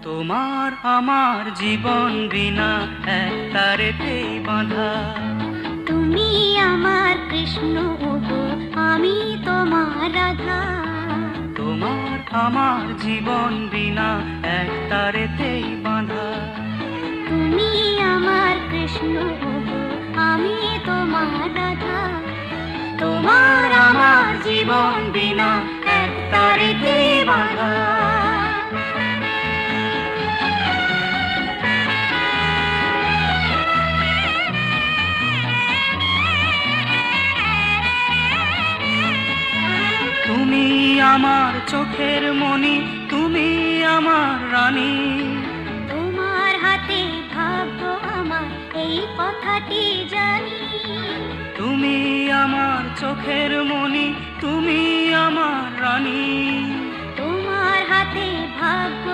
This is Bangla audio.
তোমার আমার জীবন বিনা এক তারেতেই বাঁধা। তুমি আমার কৃষ্ণ গো, আমি তোমার রাধা। তোমার আমার জীবন বিনা এক তারেতেই বাঁধা। তুমি আমার কৃষ্ণ গো, আমি তোমার রাধা। তোমার আমার জীবন বিনা এক তারেতেই বাঁধা। তুমি আমার চোখের মণি, তুমি আমার রানী। তোমার হাতে ভাগ্য আমার, এই কথাটি জানি। তুমি আমার চোখের মণি, তুমি আমার রানী। তোমার হাতে ভাগ্য